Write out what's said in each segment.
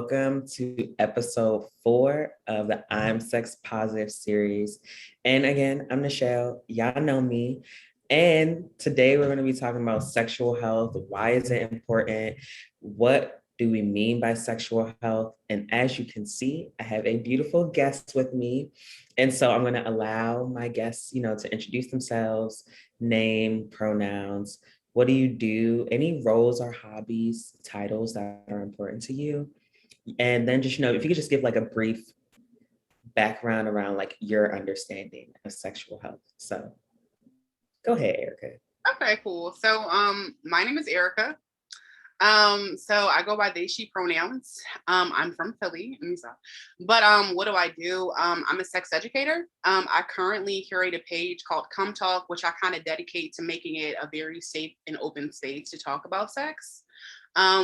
welcome to episode 4 of the I'm Sex Positive series. And again, I'm Nichelle. Y'all know me. And today we're going to be talking about sexual health. Why is it important? What do we mean by sexual health? And as you can see, I have a beautiful guest with me. And so I'm going to allow my guests, to introduce themselves, name, pronouns. What do you do? Any roles or hobbies, titles that are important to you? And then just, if you could just give like a brief background around like your understanding of sexual health. So go ahead, Erica. Okay, cool. So my name is Erica. So I go by they, she pronouns. I'm from Philly, but what do I do? I'm a sex educator. I currently curate a page called Come Talk, which I kind of dedicate to making it a very safe and open space to talk about sex.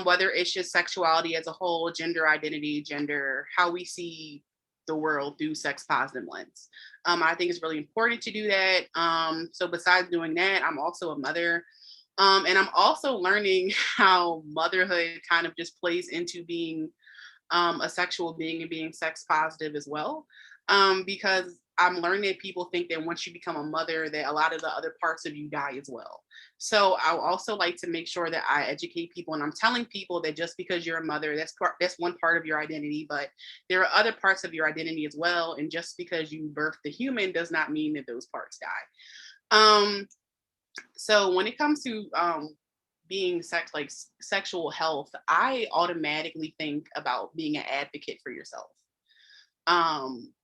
Whether it's just sexuality as a whole, gender identity, how we see the world through sex positive lens. I think it's really important to do that. So besides doing that, I'm also a mother. And I'm also learning how motherhood kind of just plays into being a sexual being and being sex positive as well. Because I'm learning that people think that once you become a mother, that a lot of the other parts of you die as well. So I also like to make sure that I educate people, and I'm telling people that just because you're a mother, that's one part of your identity, but there are other parts of your identity as well. And just because you birthed the human does not mean that those parts die. So when it comes to being sexual health, I automatically think about being an advocate for yourself.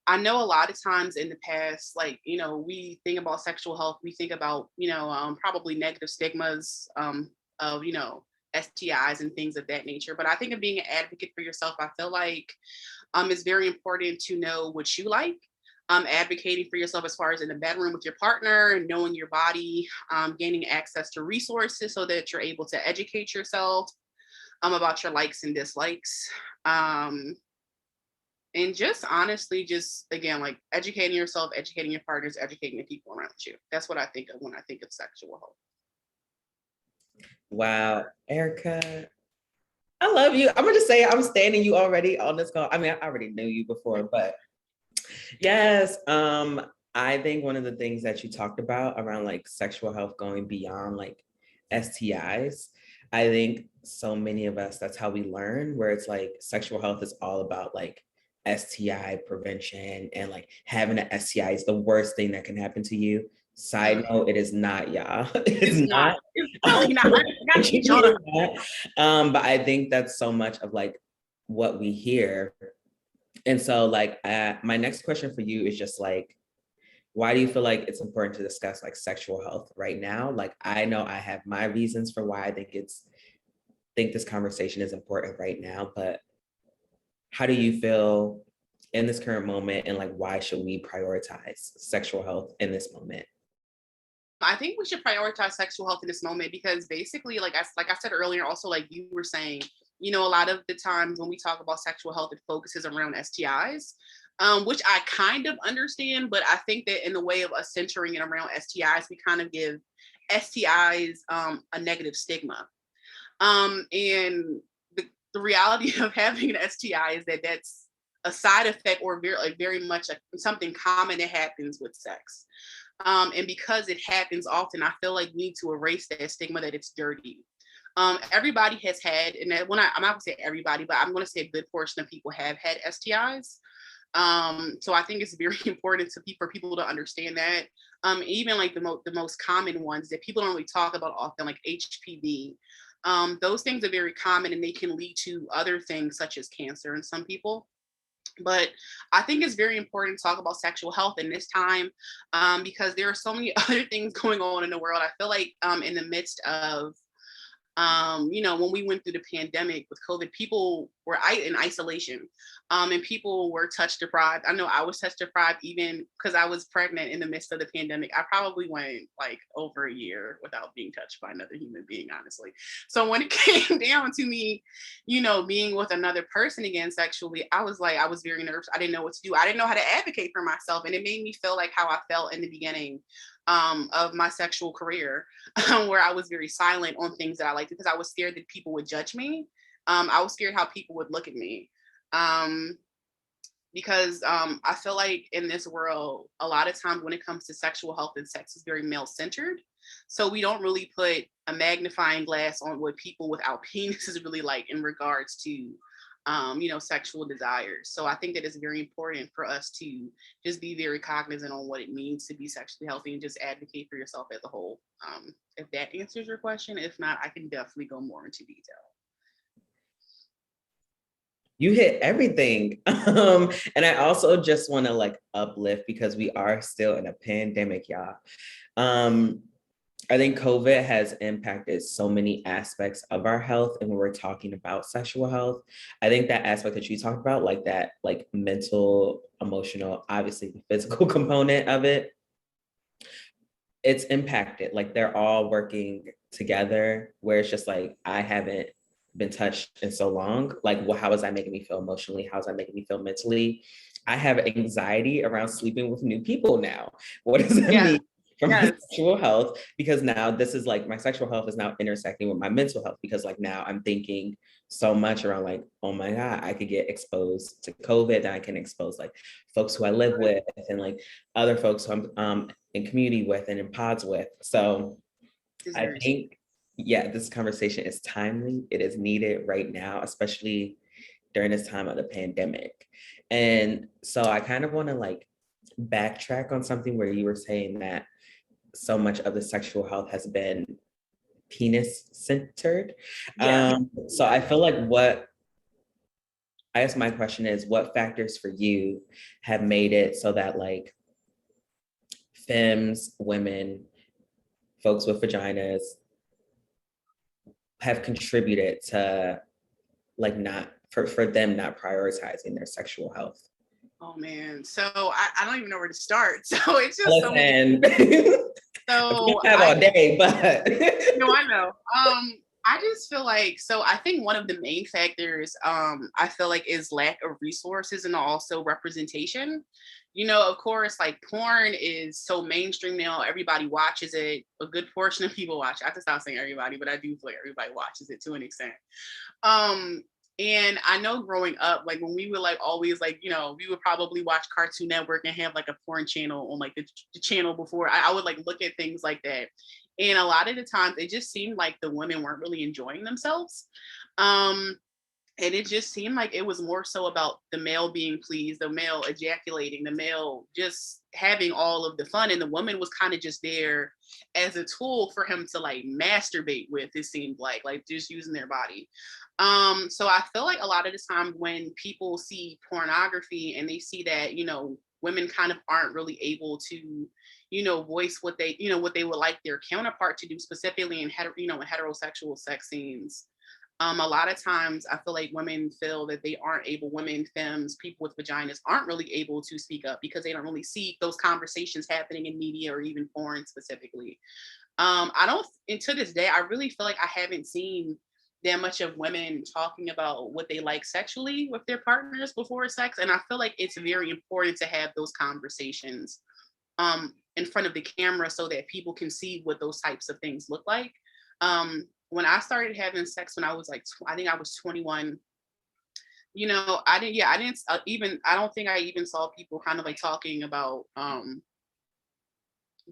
I know a lot of times in the past, we think about sexual health, we think about, probably negative stigmas of, STIs and things of that nature. But I think of being an advocate for yourself, I feel like it's very important to know what you like. Advocating for yourself as far as in the bedroom with your partner, knowing your body, gaining access to resources so that you're able to educate yourself about your likes and dislikes. And just honestly, just again, like educating yourself, educating your partners, educating the people around you. That's what I think of when I think of sexual health. Wow, Erica, I love you. I'm gonna just say I'm standing you already on this call. I mean, I already knew you before, but yes, I think one of the things that you talked about around like sexual health going beyond like STIs, I think so many of us, that's how we learn, where it's like sexual health is all about like STI prevention, and like having an STI is the worst thing that can happen to you. Side note, it is not, y'all. It's not. It's really not. But I think that's so much of like what we hear. And so like my next question for you is just like, why do you feel like it's important to discuss like sexual health right now? Like, I know I have my reasons for why I think this conversation is important right now, but how do you feel in this current moment, and like why should we prioritize sexual health in this moment? I think we should prioritize sexual health in this moment because basically, like I said earlier, also like you were saying, a lot of the times when we talk about sexual health, it focuses around STIs, which I kind of understand, but I think that in the way of us centering it around STIs, we kind of give STIs a negative stigma. And the reality of having an STI is that that's a side effect or very much something common that happens with sex. And because it happens often, I feel like we need to erase that stigma that it's dirty. Everybody has had, and I'm not going to say everybody, but I'm going to say a good portion of people have had STIs. So I think it's very important for people to understand that. Even like the most common ones that people don't really talk about often, like HPV. Those things are very common and they can lead to other things such as cancer in some people. But I think it's very important to talk about sexual health in this time because there are so many other things going on in the world. I feel like in the midst of when we went through the pandemic with COVID, people were in isolation and people were touch deprived. I know I was touch deprived even because I was pregnant in the midst of the pandemic. I probably went like over a year without being touched by another human being, honestly. So when it came down to me, being with another person again sexually, I was very nervous. I didn't know what to do. I didn't know how to advocate for myself. And it made me feel like how I felt in the beginning of my sexual career, where I was very silent on things that I liked because I was scared that people would judge me. I was scared how people would look at me. Because I feel like in this world, a lot of times when it comes to sexual health and sex is very male centered. So we don't really put a magnifying glass on what people without penis is really like in regards to, sexual desires. So I think that it's very important for us to just be very cognizant on what it means to be sexually healthy and just advocate for yourself as a whole. If that answers your question, if not, I can definitely go more into detail. You hit everything. And I also just want to like uplift because we are still in a pandemic, y'all. I think COVID has impacted so many aspects of our health. And when we're talking about sexual health, I think that aspect that you talked about, like that, like mental, emotional, obviously the physical component of it, it's impacted. Like they're all working together where it's just like, I haven't been touched in so long. Like, well, how is that making me feel emotionally? How is that making me feel mentally? I have anxiety around sleeping with new people now. What does that mean for my sexual health? Because now this is like my sexual health is now intersecting with my mental health because like now I'm thinking so much around like, oh my God, I could get exposed to COVID and I can expose like folks who I live with and like other folks who I'm in community with and in pods with. So I think, yeah, this conversation is timely. It is needed right now, especially during this time of the pandemic. And so I kind of want to like backtrack on something where you were saying that so much of the sexual health has been penis centered. So I feel like I guess my question is, what factors for you have made it so that like femmes, women, folks with vaginas have contributed to like not for them not prioritizing their sexual health? Oh man, so I don't even know where to start. So it's just so many. So I have all day, but no, I know. I just feel like, so I think one of the main factors I feel like is lack of resources and also representation. Of course, like porn is so mainstream now, everybody watches it. A good portion of people watch it. I have to stop saying everybody, but I do feel like everybody watches it to an extent. And I know growing up, like when we were like always like, we would probably watch Cartoon Network and have like a porn channel on like the channel before. I would like look at things like that. And a lot of the times it just seemed like the women weren't really enjoying themselves. And it just seemed like it was more so about the male being pleased, the male ejaculating, the male just having all of the fun. And the woman was kind of just there as a tool for him to like masturbate with, it seemed like just using their body. So I feel like a lot of the time when people see pornography and they see that, women kind of aren't really able to, voice what they would like their counterpart to do, specifically in heterosexual sex scenes. A lot of times I feel like women feel that they aren't able, women, femmes, people with vaginas aren't really able to speak up because they don't really see those conversations happening in media or even porn specifically. And to this day, I really feel like I haven't seen that much of women talking about what they like sexually with their partners before sex. And I feel like it's very important to have those conversations in front of the camera so that people can see what those types of things look like. When I started having sex when I was like, I think I was 21, I don't think I even saw people kind of like talking about,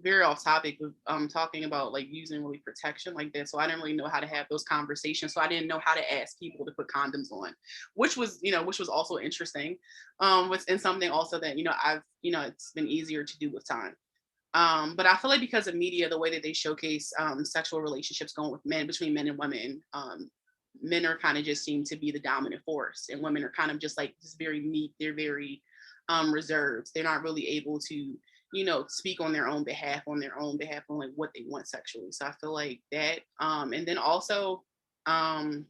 very off topic of talking about like using really protection like that. So I didn't really know how to have those conversations. So I didn't know how to ask people to put condoms on, which was also interesting. And something also that, it's been easier to do with time. But I feel like because of media, the way that they showcase sexual relationships going with men, between men and women, men are kind of just seem to be the dominant force, and women are kind of just like just very meek. They're very reserved. They're not really able to, speak on their own behalf on like what they want sexually. So I feel like that. And then also, I'm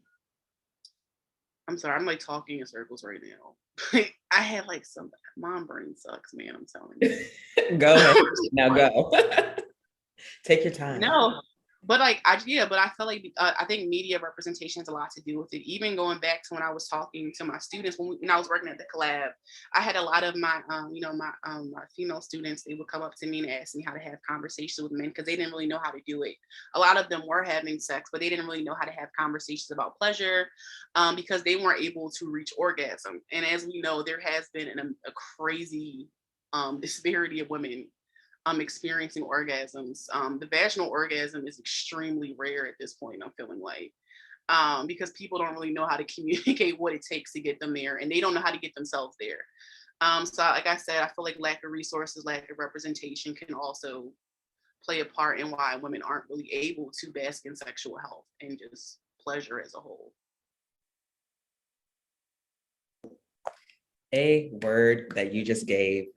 sorry, I'm like talking in circles right now. I had like some mom brain sucks, man. I'm telling you. Go ahead. Now go. Take your time. No. but like I feel like I think media representation has a lot to do with it. Even going back to when I was talking to my students when I was working at the collab, I had a lot of my my female students. They would come up to me and ask me how to have conversations with men because they didn't really know how to do it. A lot of them were having sex, but they didn't really know how to have conversations about pleasure because they weren't able to reach orgasm. And as we know, there has been a crazy disparity of women experiencing orgasms. The vaginal orgasm is extremely rare at this point, I'm feeling like, because people don't really know how to communicate what it takes to get them there, and they don't know how to get themselves there. So, like I said, I feel like lack of resources, lack of representation can also play a part in why women aren't really able to bask in sexual health and just pleasure as a whole. A word that you just gave.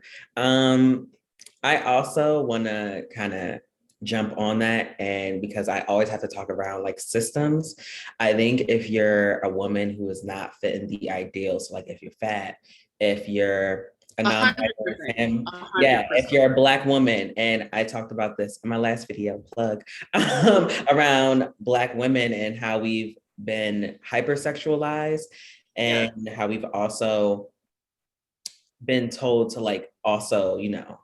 I also want to kind of jump on that. And because I always have to talk around like systems, I think if you're a woman who is not fitting the ideals, so like if you're fat, if you're a non-binary, yeah, if you're a Black woman, and I talked about this in my last video plug around Black women and how we've been hypersexualized and how we've also been told to like also, you know,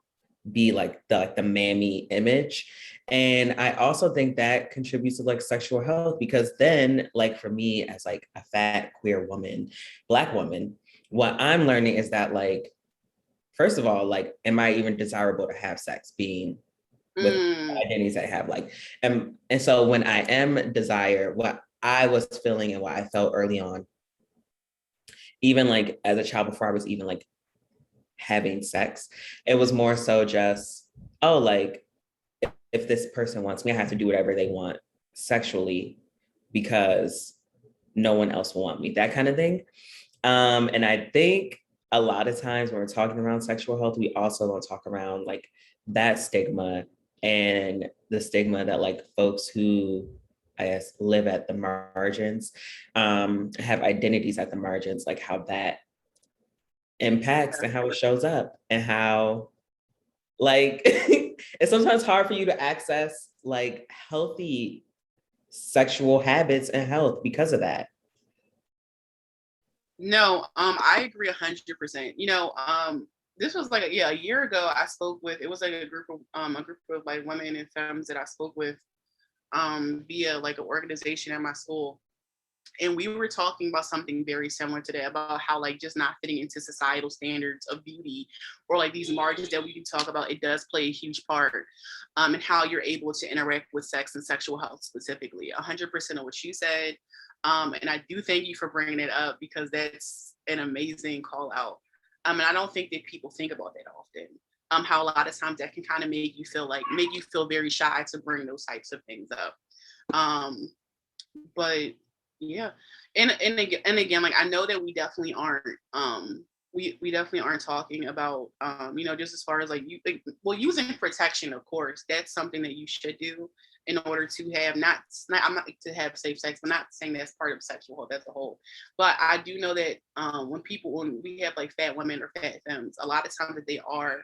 be like the mammy image. And I also think that contributes to like sexual health because then like for me as like a fat queer woman, Black woman, what I'm learning is that like, first of all, like, am I even desirable to have sex being with identities I have? Like, and so when I am desire, what I was feeling and what I felt early on, even like as a child before I was even like having sex. It was more so just, oh, like if this person wants me, I have to do whatever they want sexually because no one else will want me, that kind of thing. And I think a lot of times when we're talking around sexual health, we also don't talk around like that stigma and the stigma that like folks who I guess live at the margins, have identities at the margins, like how that impacts and how it shows up and how like it's sometimes hard for you to access like healthy sexual habits and health because of that. No, I agree 100%. You know, this was like a year ago. I spoke with it was like a group of like women and femmes that I spoke with via like an organization at my school, and we were talking about something very similar today about how like just not fitting into societal standards of beauty or like these margins that we do talk about, it does play a huge part and how you're able to interact with sex and sexual health specifically. 100% of what you said, and I do thank you for bringing it up because that's an amazing call out. And I don't think that people think about that often. How a lot of times that can kind of make you feel very shy to bring those types of things up. But yeah, and again, like I know that we definitely aren't we definitely aren't talking about you know, just as far as like using protection, of course that's something that you should do in order to have not I'm not to have safe sex, but not saying that's part of sexual health as a whole. But I do know that when we have like fat women or fat femmes, a lot of times that they are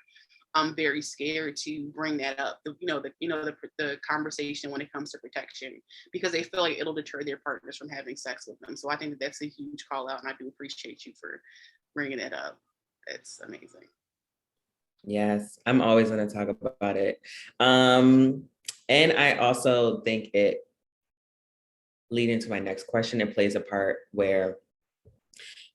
very scared to bring that up. The conversation when it comes to protection because they feel like it'll deter their partners from having sex with them. So I think that's a huge call out, and I do appreciate you for bringing it up. It's amazing. Yes, I'm always going to talk about it. And I also think it leading to my next question, it plays a part where,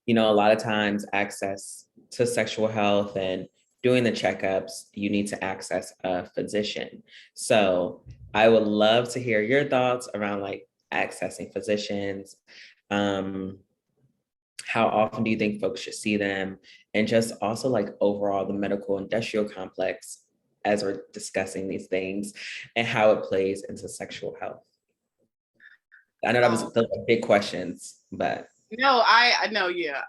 you know, a lot of times access to sexual health and doing the checkups, you need to access a physician. So I would love to hear your thoughts around like accessing physicians. How often do you think folks should see them? And just also like overall the medical industrial complex as we're discussing these things and how it plays into sexual health. I know those are big questions, but. No, I know, yeah.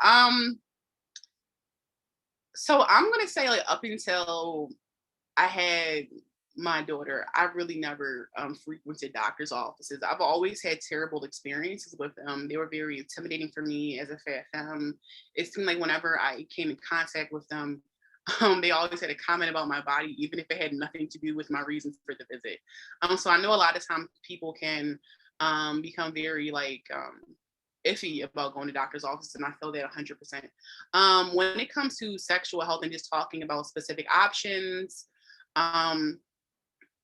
So I'm gonna say like up until I had my daughter, I really never frequented doctor's offices. I've always had terrible experiences with them. They were very intimidating for me as a fat femme. It seemed like whenever I came in contact with them, They always had a comment about my body, even if it had nothing to do with my reasons for the visit. So I know a lot of times people can become very like iffy about going to doctor's office, and I feel that 100%. When it comes to sexual health and just talking about specific options, um,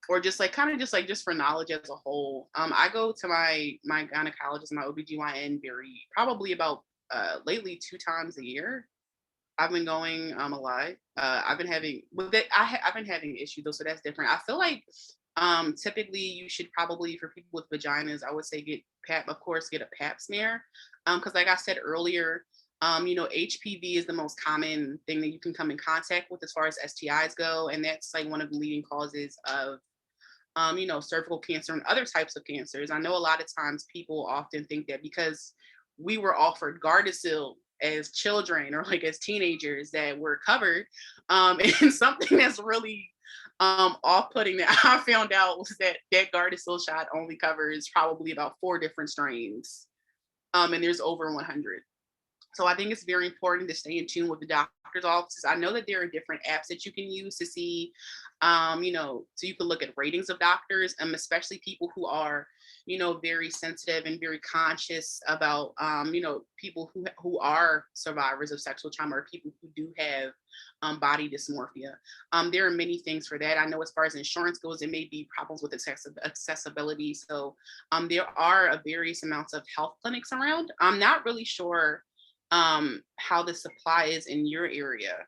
or just like kind of just like just for knowledge as a whole, I go to my gynecologist, my OBGYN, very probably about lately 2 times a year. I've been going a lot. I've been having with it. I've been having issues though, so that's different. I feel like typically you should probably, for people with vaginas, I would say get pap. Of course, get a pap smear, because like I said earlier, HPV is the most common thing that you can come in contact with as far as STIs go, and that's like one of the leading causes of cervical cancer and other types of cancers. I know a lot of times people often think that because we were offered Gardasil as children or like as teenagers that we're covered. And something that's really off-putting that I found out was that that Gardasil shot only covers probably about 4 different strains. And there's over 100. So I think it's very important to stay in tune with the doctor's offices. I know that there are different apps that you can use to see, so you can look at ratings of doctors, especially people who are, very sensitive and very conscious about, people who are survivors of sexual trauma or people who do have body dysmorphia. There are many things for that. I know as far as insurance goes, there may be problems with accessibility. So there are a various amounts of health clinics around. I'm not really sure how the supply is in your area.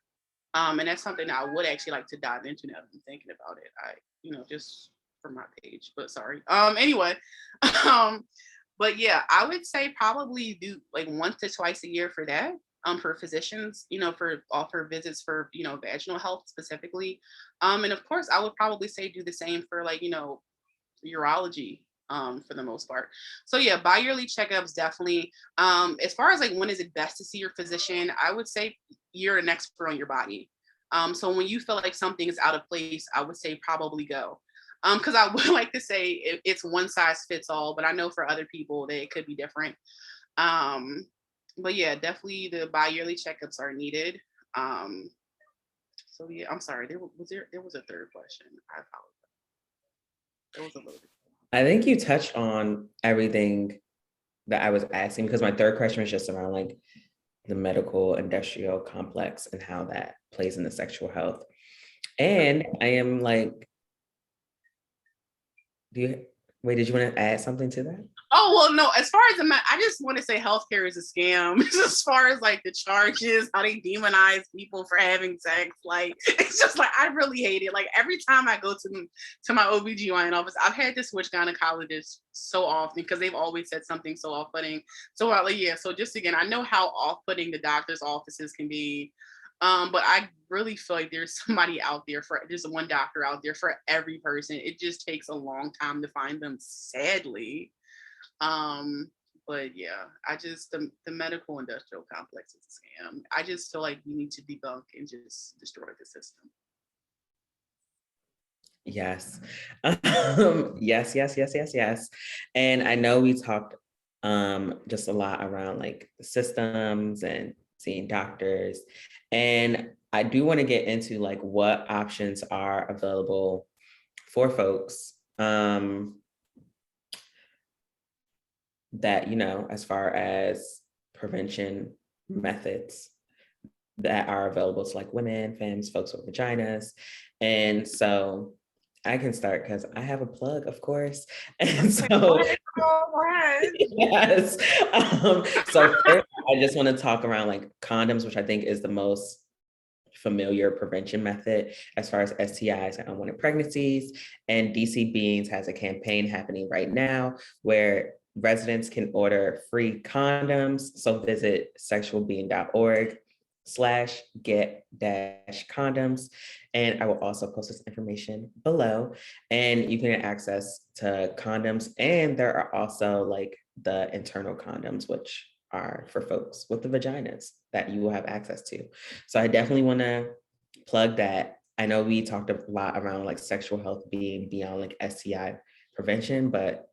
And that's something that I would actually like to dive into now that I'm thinking about it. Just for my page, but sorry. Anyway, but yeah, I would say probably do like once to twice a year for that. For physicians, for offer visits for, vaginal health specifically. And of course, I would probably say do the same for like, urology for the most part. So yeah, bi-yearly checkups definitely. As far as like when is it best to see your physician, I would say you're an expert on your body. So when you feel like something is out of place, I would say probably go. Because I would like to say it's one size fits all, but I know for other people that it could be different. But yeah, definitely the bi-yearly checkups are needed. So yeah, I'm sorry. There was a third question. I apologize. There was a little bit. I think you touched on everything that I was asking, because my third question was just around like the medical industrial complex and how that plays into sexual health. And I am like, did you want to add something to that? Oh, well, no, as far as I just want to say healthcare is a scam. As far as like the charges, how they demonize people for having sex. Like, it's just like, I really hate it. Like every time I go to my OBGYN office, I've had to switch gynecologists so often because they've always said something so off-putting. So yeah, so just again, I know how off-putting the doctor's offices can be. But I really feel like there's one doctor out there for every person. It just takes a long time to find them, sadly. But yeah, the medical industrial complex is a scam. I just feel like we need to debunk and just destroy the system. Yes. Yes. And I know we talked just a lot around like the systems and seeing doctors. And I do want to get into like what options are available for folks that, as far as prevention methods that are available to like women, femmes, folks with vaginas. And so I can start because I have a plug, of course. And so, yes. So first, I just want to talk around like condoms, which I think is the most familiar prevention method as far as STIs and unwanted pregnancies. And DCBeings has a campaign happening right now where residents can order free condoms. So visit sexualbeing.org/get-condoms. And I will also post this information below. And you can get access to condoms. And there are also like the internal condoms, which are for folks with the vaginas that you will have access to. So I definitely want to plug that. I know we talked a lot around like sexual health being beyond like STI prevention, but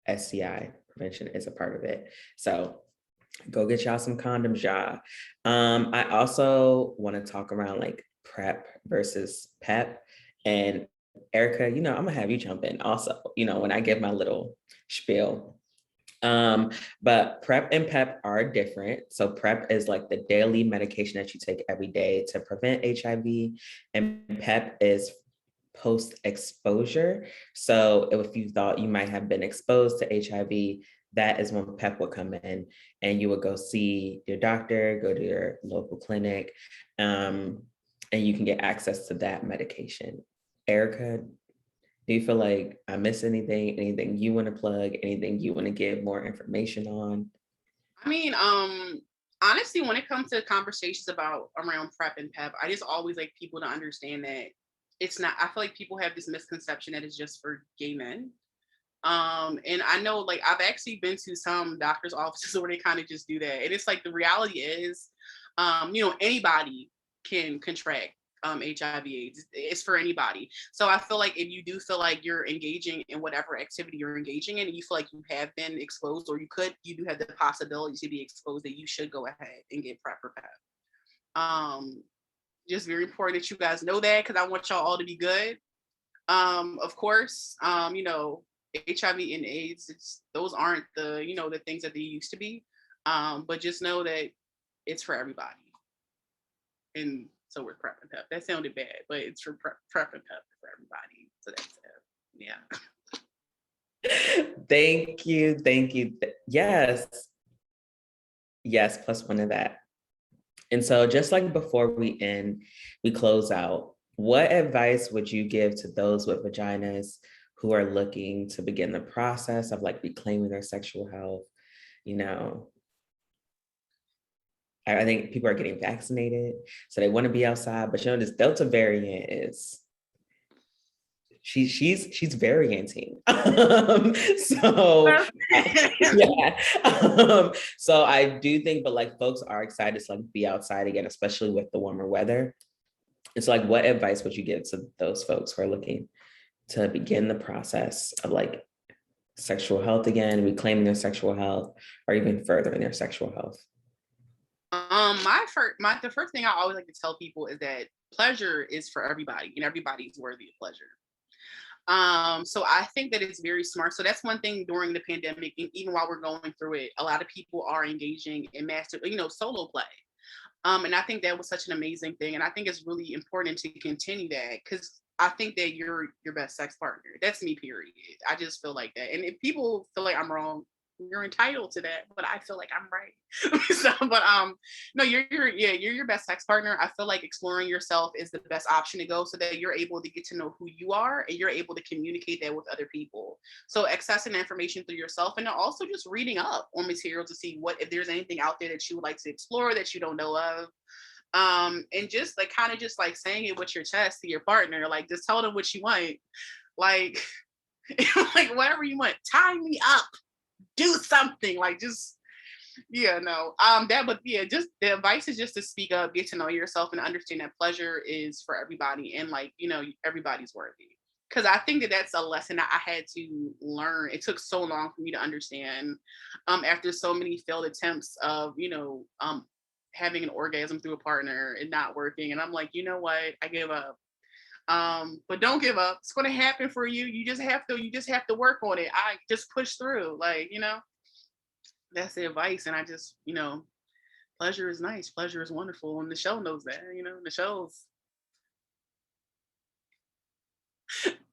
STI prevention is a part of it. So go get y'all some condoms, y'all. I also want to talk around like PrEP versus PEP. And Erica, I'm gonna have you jump in also, when I give my little spiel. But PrEP and PEP are different. So PrEP is like the daily medication that you take every day to prevent HIV, and PEP is post-exposure. So if you thought you might have been exposed to HIV, that is when PEP would come in, and you would go see your doctor, go to your local clinic, and you can get access to that medication. Erica, do you feel like I missed anything? Anything you want to plug? Anything you want to give more information on? I mean, honestly, when it comes to conversations about around PrEP and PEP, I just always like people to understand that it's not. I feel like people have this misconception that it's just for gay men. And I know, like, I've actually been to some doctors' offices where they kind of just do that, and it's like the reality is, anybody can contract HIV/AIDS. It's for anybody. So I feel like if you do feel like you're engaging in whatever activity you're engaging in, and you feel like you have been exposed, or you do have the possibility to be exposed, that you should go ahead and get PrEP or PEP. Just very important that you guys know that, because I want y'all all to be good. Of course, HIV and AIDS, those aren't the things that they used to be. But just know that it's for everybody. And so we're PrEP and PEP. That sounded bad, but it's for PrEP and PEP for everybody. So that's it. Yeah. Thank you. Thank you. Yes. Yes, plus one of that. And so just like before we close out, what advice would you give to those with vaginas who are looking to begin the process of like reclaiming their sexual health? I think people are getting vaccinated, so they want to be outside, but this Delta variant is she's varianting. So yeah. So I do think, but like folks are excited to like be outside again, especially with the warmer weather. It's like, what advice would you give to those folks who are looking to begin the process of like sexual health again, reclaiming their sexual health, or even furthering their sexual health? The first thing I always like to tell people is that pleasure is for everybody, and everybody's worthy of pleasure. So I think that it's very smart. So that's one thing during the pandemic, and even while we're going through it, a lot of people are engaging in solo play. And I think that was such an amazing thing. And I think it's really important to continue that, because I think that you're your best sex partner. That's me, period. I just feel like that. And if people feel like I'm wrong, you're entitled to that, but I feel like I'm right. No, you're your best sex partner. I feel like exploring yourself is the best option to go, so that you're able to get to know who you are, and you're able to communicate that with other people. So accessing information through yourself, and then also just reading up on material to see if there's anything out there that you would like to explore that you don't know of. And just like kind of just like saying it with your chest to your partner, like just tell them what you want, like like whatever you want, tie me up, do something, like just just the advice is just to speak up, get to know yourself, and understand that pleasure is for everybody, and like everybody's worthy. Because I think that that's a lesson that I had to learn. It took so long for me to understand, after so many failed attempts of having an orgasm through a partner and not working, and I'm like, you know what, I give up. But don't give up. It's going to happen for you. You just have to work on it. I just push through, that's the advice. And I just, pleasure is nice. Pleasure is wonderful. And Nichelle knows that, Nichelle's,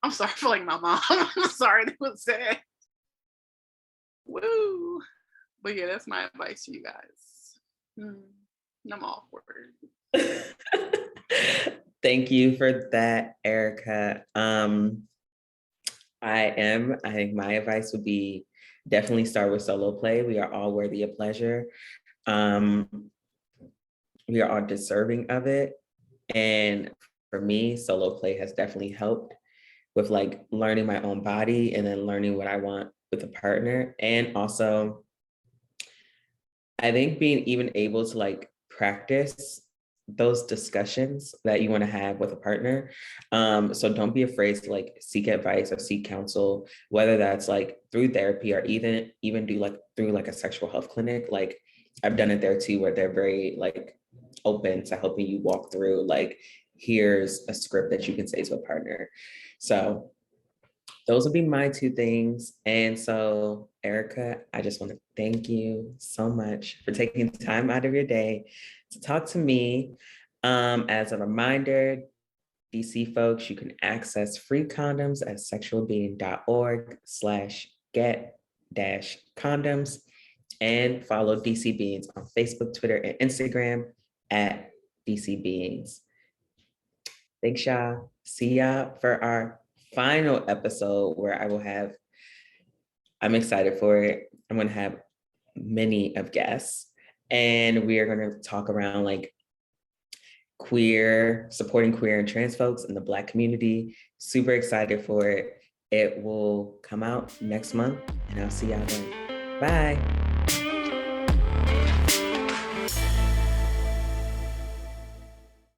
I'm sorry, I feel like my mom. I'm sorry, that was sad. Woo. But yeah, that's my advice to you guys. I'm awkward. Thank you for that, Erica. I think my advice would be definitely start with solo play. We are all worthy of pleasure. We are all deserving of it. And for me, solo play has definitely helped with like learning my own body, and then learning what I want with a partner. And also, I think being even able to like practice those discussions that you want to have with a partner. So don't be afraid to like seek advice or seek counsel, whether that's like through therapy, or even do like through like a sexual health clinic. Like I've done it there too, where they're very like open to helping you walk through like here's a script that you can say to a partner. So those would be my two things. And so, Erica, I just want to thank you so much for taking time out of your day to talk to me. As a reminder, DC folks, you can access free condoms at sexualbeing.org/get-condoms and follow DCBeings on Facebook, Twitter, and Instagram at DCBeings. Thanks, y'all. See y'all for our final episode where I'm excited for it. I'm going to have many of guests, and we are going to talk around like supporting queer and trans folks in the Black community. Super excited for it. It will come out next month, and I'll see y'all then. Bye.